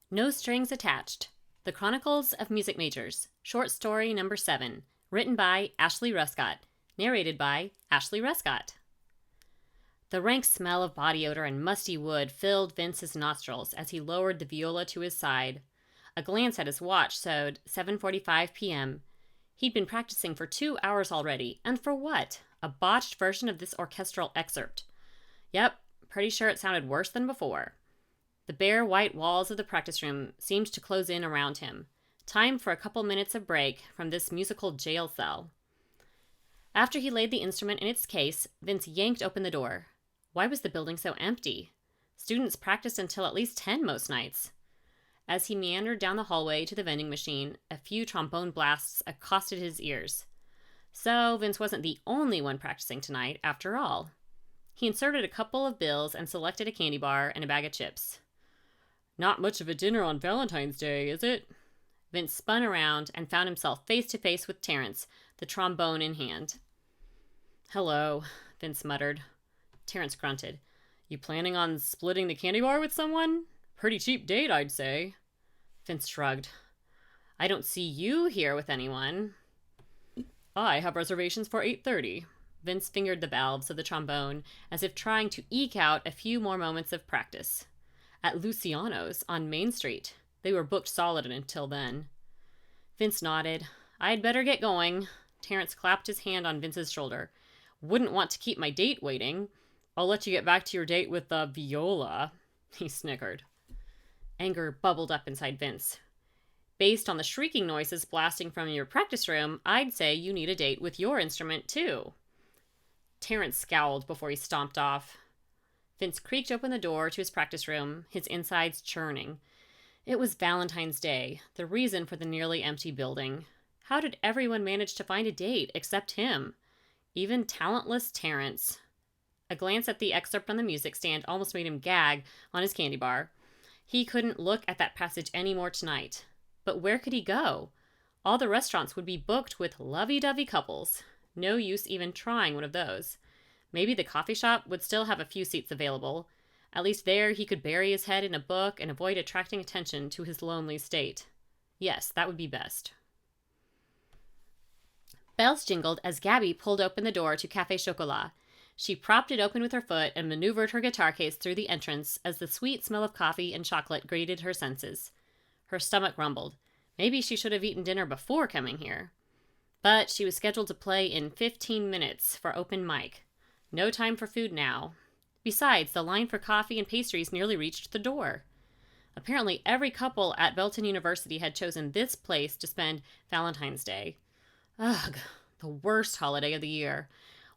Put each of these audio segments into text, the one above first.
No Strings Attached. The Chronicles of Music Majors. Short story number 7. Written by Ashley Ruscott. Narrated by Ashley Ruscott. The rank smell of body odor and musty wood filled Vince's nostrils as he lowered the viola to his side. A glance at his watch showed 7:45 p.m. He'd been practicing for 2 hours already, and for what? A botched version of this orchestral excerpt. Yep, pretty sure it sounded worse than before. The bare white walls of the practice room seemed to close in around him. Time for a couple minutes of break from this musical jail cell. After he laid the instrument in its case, Vince yanked open the door. Why was the building so empty? Students practiced until at least 10 most nights. As he meandered down the hallway to the vending machine, a few trombone blasts accosted his ears. So Vince wasn't the only one practicing tonight, after all. He inserted a couple of bills and selected a candy bar and a bag of chips. Not much of a dinner on Valentine's Day, is it? Vince spun around and found himself face to face with Terrence, the trombone in hand. Hello, Vince muttered. Terrence grunted. You planning on splitting the candy bar with someone? Pretty cheap date, I'd say. Vince shrugged. I don't see you here with anyone. I have reservations for 8:30. Vince fingered the valves of the trombone as if trying to eke out a few more moments of practice. At Luciano's on Main Street. They were booked solid until then. Vince nodded. I'd better get going. Terrence clapped his hand on Vince's shoulder. Wouldn't want to keep my date waiting. I'll let you get back to your date with the viola. He snickered. Anger bubbled up inside Vince. Based on the shrieking noises blasting from your practice room, I'd say you need a date with your instrument, too. Terrence scowled before he stomped off. Vince creaked open the door to his practice room, his insides churning. It was Valentine's Day, the reason for the nearly empty building. How did everyone manage to find a date except him? Even talentless Terrence. A glance at the excerpt on the music stand almost made him gag on his candy bar. He couldn't look at that passage any more tonight. But where could he go? All the restaurants would be booked with lovey-dovey couples. No use even trying one of those. Maybe the coffee shop would still have a few seats available. At least there he could bury his head in a book and avoid attracting attention to his lonely state. Yes, that would be best. Bells jingled as Gabby pulled open the door to Café Chocolat. She propped it open with her foot and maneuvered her guitar case through the entrance as the sweet smell of coffee and chocolate greeted her senses. Her stomach rumbled. Maybe she should have eaten dinner before coming here. But she was scheduled to play in 15 minutes for open mic. No time for food now. Besides, the line for coffee and pastries nearly reached the door. Apparently, every couple at Belton University had chosen this place to spend Valentine's Day. Ugh, the worst holiday of the year.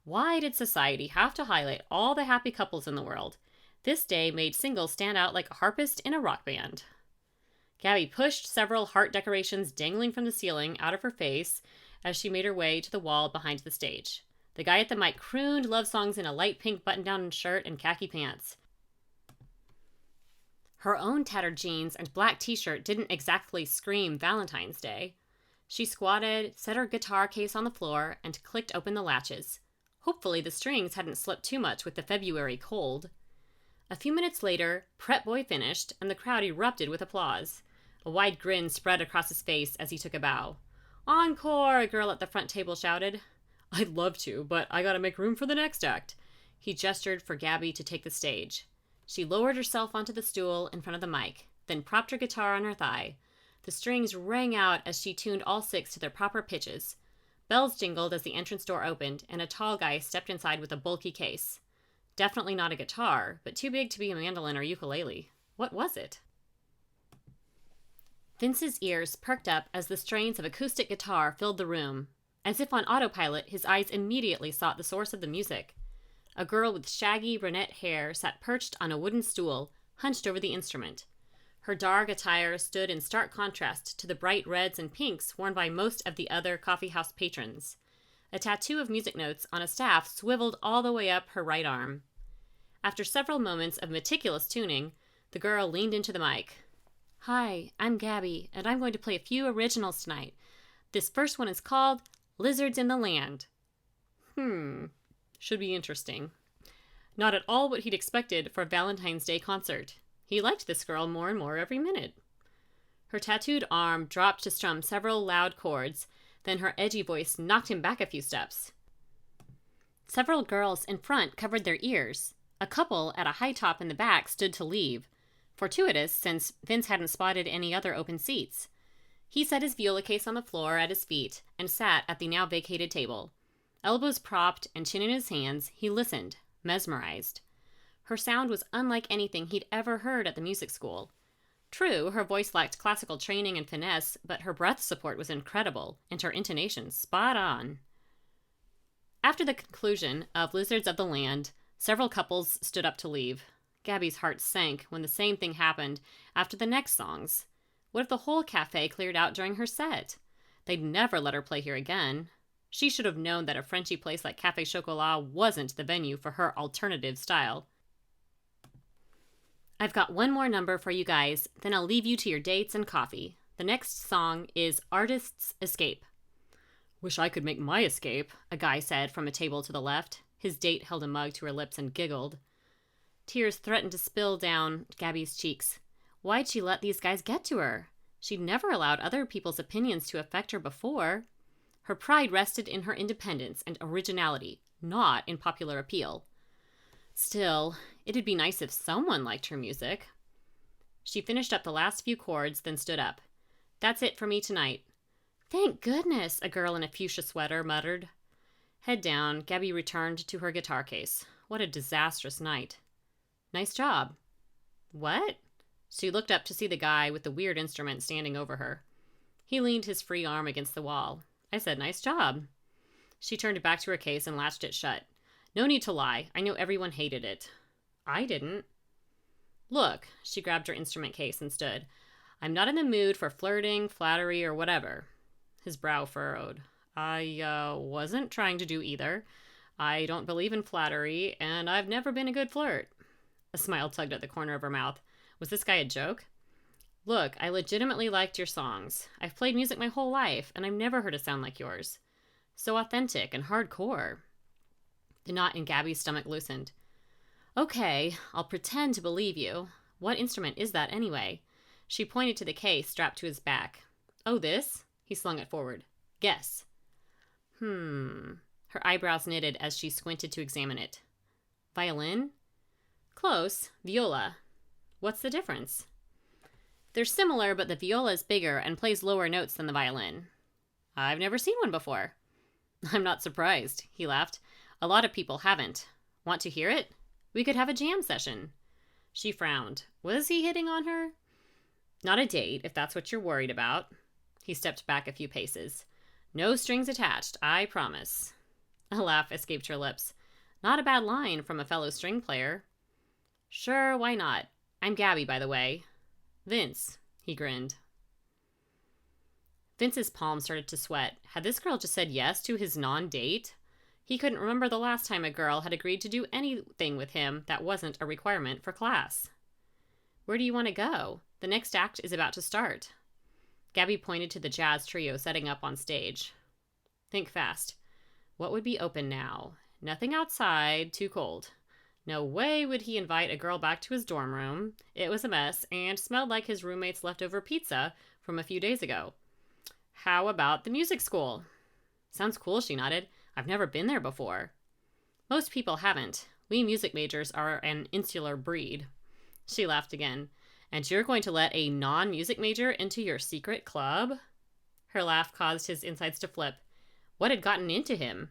Why did society have to highlight all the happy couples in the world? This day made singles stand out like a harpist in a rock band. Gabby pushed several heart decorations dangling from the ceiling out of her face as she made her way to the wall behind the stage. The guy at the mic crooned love songs in a light pink button-down shirt and khaki pants. Her own tattered jeans and black t-shirt didn't exactly scream Valentine's Day. She squatted, set her guitar case on the floor, and clicked open the latches. Hopefully the strings hadn't slipped too much with the February cold. A few minutes later, Prep Boy finished, and the crowd erupted with applause. A wide grin spread across his face as he took a bow. Encore! A girl at the front table shouted. I'd love to, but I gotta make room for the next act. He gestured for Gabby to take the stage. She lowered herself onto the stool in front of the mic, then propped her guitar on her thigh. The strings rang out as she tuned all 6 to their proper pitches. Bells jingled as the entrance door opened, and a tall guy stepped inside with a bulky case. Definitely not a guitar, but too big to be a mandolin or ukulele. What was it? Vince's ears perked up as the strains of acoustic guitar filled the room. As if on autopilot, his eyes immediately sought the source of the music. A girl with shaggy brunette hair sat perched on a wooden stool, hunched over the instrument. Her dark attire stood in stark contrast to the bright reds and pinks worn by most of the other coffeehouse patrons. A tattoo of music notes on a staff swiveled all the way up her right arm. After several moments of meticulous tuning, the girl leaned into the mic. Hi, I'm Gabby, and I'm going to play a few originals tonight. This first one is called Lizards in the Land. Should be interesting. Not at all what he'd expected for a Valentine's Day concert. He liked this girl more and more every minute. Her tattooed arm dropped to strum several loud chords, then her edgy voice knocked him back a few steps. Several girls in front covered their ears. A couple at a high top in the back stood to leave. Fortuitous, since Vince hadn't spotted any other open seats. He set his viola case on the floor at his feet and sat at the now vacated table. Elbows propped and chin in his hands, he listened, mesmerized. Her sound was unlike anything he'd ever heard at the music school. True, her voice lacked classical training and finesse, but her breath support was incredible, and her intonation spot on. After the conclusion of Lizards of the Land, several couples stood up to leave. Gabby's heart sank when the same thing happened after the next songs. What if the whole cafe cleared out during her set? They'd never let her play here again. She should have known that a Frenchy place like Café Chocolat wasn't the venue for her alternative style. I've got one more number for you guys, then I'll leave you to your dates and coffee. The next song is Artist's Escape. Wish I could make my escape, a guy said from a table to the left. His date held a mug to her lips and giggled. Tears threatened to spill down Gabby's cheeks. Why'd she let these guys get to her? She'd never allowed other people's opinions to affect her before. Her pride rested in her independence and originality, not in popular appeal. Still, it'd be nice if someone liked her music. She finished up the last few chords, then stood up. That's it for me tonight. Thank goodness, a girl in a fuchsia sweater muttered. Head down, Gabby returned to her guitar case. What a disastrous night. Nice job. What? She looked up to see the guy with the weird instrument standing over her. He leaned his free arm against the wall. I said, nice job. She turned back to her case and latched it shut. No need to lie. I know everyone hated it. I didn't. Look, she grabbed her instrument case and stood. I'm not in the mood for flirting, flattery, or whatever. His brow furrowed. I wasn't trying to do either. I don't believe in flattery, and I've never been a good flirt. A smile tugged at the corner of her mouth. Was this guy a joke? Look, I legitimately liked your songs. I've played music my whole life, and I've never heard a sound like yours. So authentic and hardcore. The knot in Gabby's stomach loosened. Okay, I'll pretend to believe you. What instrument is that anyway? She pointed to the case strapped to his back. Oh, this? He slung it forward. Guess. Her eyebrows knitted as she squinted to examine it. Violin? Close. Viola. What's the difference? They're similar, but the viola is bigger and plays lower notes than the violin. I've never seen one before. I'm not surprised, he laughed. A lot of people haven't. Want to hear it? We could have a jam session. She frowned. Was he hitting on her? Not a date, if that's what you're worried about. He stepped back a few paces. No strings attached, I promise. A laugh escaped her lips. Not a bad line from a fellow string player. Sure, why not? I'm Gabby, by the way. Vince, he grinned. Vince's palms started to sweat. Had this girl just said yes to his non-date? He couldn't remember the last time a girl had agreed to do anything with him that wasn't a requirement for class. Where do you want to go? The next act is about to start. Gabby pointed to the jazz trio setting up on stage. Think fast. What would be open now? Nothing outside, too cold. No way would he invite a girl back to his dorm room. It was a mess and smelled like his roommate's leftover pizza from a few days ago. How about the music school? Sounds cool, she nodded. I've never been there before. Most people haven't. We music majors are an insular breed. She laughed again. And you're going to let a non-music major into your secret club? Her laugh caused his insides to flip. What had gotten into him?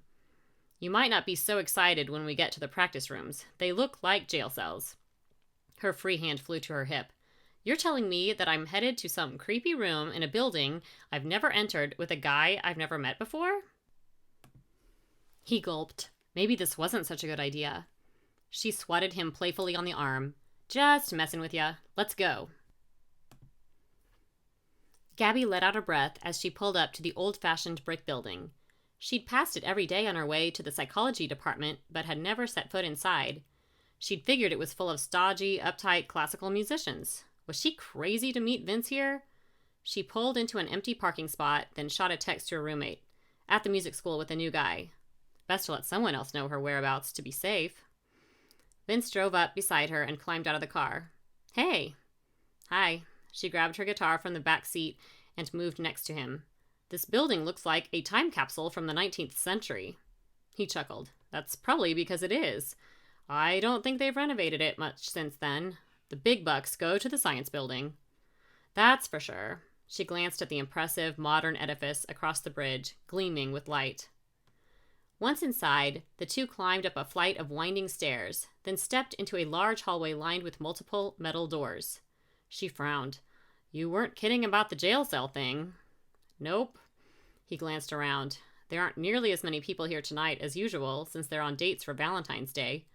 You might not be so excited when we get to the practice rooms. They look like jail cells. Her free hand flew to her hip. You're telling me that I'm headed to some creepy room in a building I've never entered with a guy I've never met before? He gulped. Maybe this wasn't such a good idea. She swatted him playfully on the arm. Just messing with ya. Let's go. Gabby let out a breath as she pulled up to the old-fashioned brick building. She'd passed it every day on her way to the psychology department, but had never set foot inside. She'd figured it was full of stodgy, uptight classical musicians. Was she crazy to meet Vince here? She pulled into an empty parking spot, then shot a text to her roommate. At the music school with a new guy. Best to let someone else know her whereabouts to be safe. Vince drove up beside her and climbed out of the car. Hey. Hi. She grabbed her guitar from the back seat and moved next to him. This building looks like a time capsule from the 19th century. He chuckled. That's probably because it is. I don't think they've renovated it much since then. The big bucks go to the science building. That's for sure. She glanced at the impressive modern edifice across the bridge, gleaming with light. Once inside, the two climbed up a flight of winding stairs, then stepped into a large hallway lined with multiple metal doors. She frowned. You weren't kidding about the jail cell thing. Nope. He glanced around. There aren't nearly as many people here tonight as usual, since they're on dates for Valentine's Day.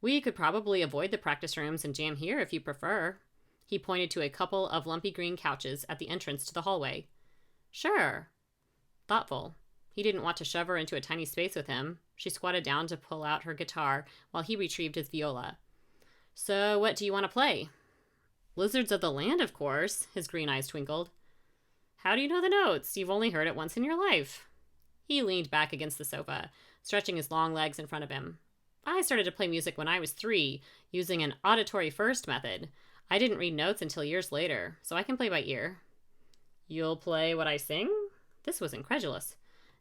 We could probably avoid the practice rooms and jam here if you prefer. He pointed to a couple of lumpy green couches at the entrance to the hallway. Sure. Thoughtful. He didn't want to shove her into a tiny space with him. She squatted down to pull out her guitar while he retrieved his viola. So what do you want to play? Lizards of the Land, of course. His green eyes twinkled. How do you know the notes? You've only heard it once in your life. He leaned back against the sofa, stretching his long legs in front of him. I started to play music when I was 3, using an auditory first method. I didn't read notes until years later, so I can play by ear. You'll play what I sing? This was incredulous.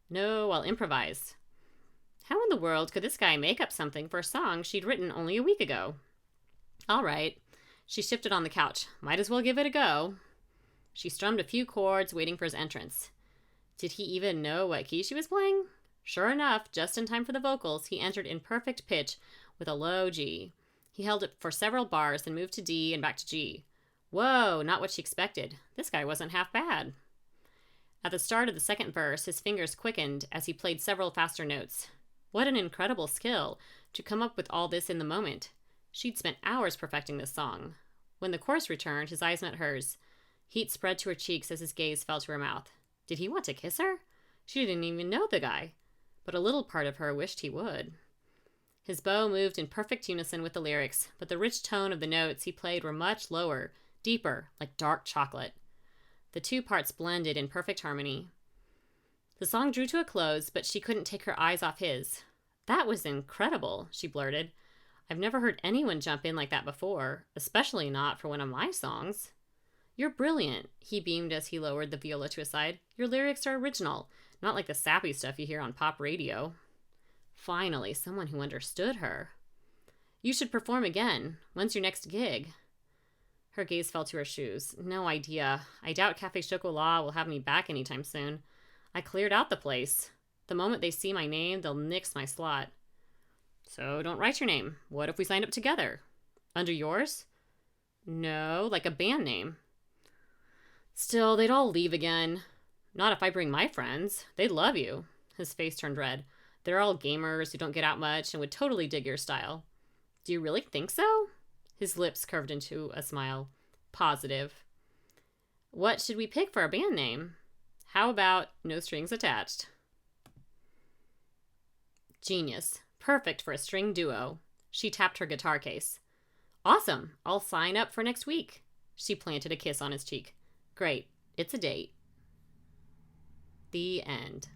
No, I'll improvise. How in the world could this guy make up something for a song she'd written only a week ago? All right. She shifted on the couch. Might as well give it a go. She strummed a few chords, waiting for his entrance. Did he even know what key she was playing? Sure enough, just in time for the vocals, he entered in perfect pitch with a low G. He held it for several bars, then moved to D and back to G. Whoa, not what she expected. This guy wasn't half bad. At the start of the second verse, his fingers quickened as he played several faster notes. What an incredible skill to come up with all this in the moment. She'd spent hours perfecting this song. When the chorus returned, his eyes met hers. Heat spread to her cheeks as his gaze fell to her mouth. Did he want to kiss her? She didn't even know the guy, but a little part of her wished he would. His bow moved in perfect unison with the lyrics, but the rich tone of the notes he played were much lower, deeper, like dark chocolate. The two parts blended in perfect harmony. The song drew to a close, but she couldn't take her eyes off his. That was incredible, she blurted. I've never heard anyone jump in like that before, especially not for one of my songs. You're brilliant, he beamed as he lowered the viola to his side. Your lyrics are original, not like the sappy stuff you hear on pop radio. Finally, someone who understood her. You should perform again. When's your next gig? Her gaze fell to her shoes. No idea. I doubt Café Chocolat will have me back anytime soon. I cleared out the place. The moment they see my name, they'll nix my slot. So don't write your name. What if we signed up together? Under yours? No, like a band name. Still, they'd all leave again. Not if I bring my friends. They'd love you. His face turned red. They're all gamers who don't get out much and would totally dig your style. Do you really think so? His lips curved into a smile. Positive. What should we pick for our band name? How about No Strings Attached? Genius. Perfect for a string duo. She tapped her guitar case. Awesome. I'll sign up for next week. She planted a kiss on his cheek. Great. It's a date. The end.